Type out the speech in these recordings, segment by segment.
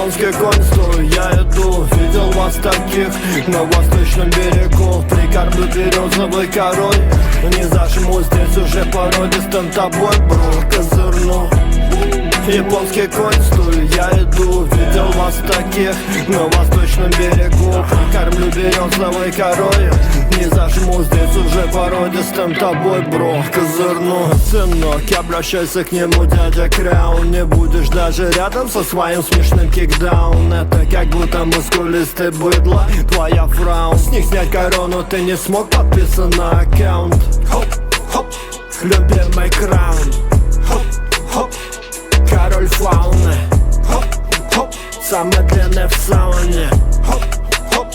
Японский конь, стой, я иду. Видел вас таких на восточном берегу. Прикормлю березовой корой. Не зажму, здесь уже породистым тобой, бро, козырну. Японский конь, стой, я иду. Видел вас таких на восточном берегу. Прикормлю березовой корой. Не зажму, здесь уже породистым тобой, бро, козырну. Сынок, обращайся к нему, дядя Краун. Не будешь даже рядом со своим смешным кикдаун. Это как будто мускулистый быдло, твоя фраун. С них снять корону ты не смог, подписан на аккаунт. Хоп, хоп, любимый краун. Хоп, хоп, король фауны. Хоп, хоп, самый длинный в сауне. Хоп, хоп,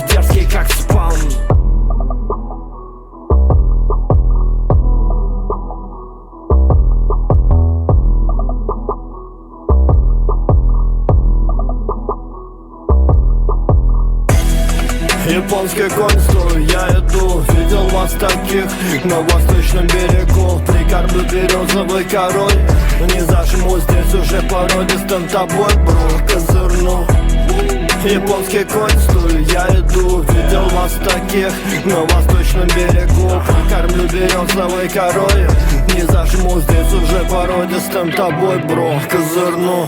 дерзкий как спаун. Японский конь, стой, я иду. Видел вас таких на восточном берегу. Прикормлю березовой корой. Не зажму, здесь уже породистым тобой, бро, козырну. Японский конь, стой, я иду. Видел вас таких на восточном берегу. Прикормлю березовой корой. Не зажму, здесь уже породистым тобой, бро, козырну.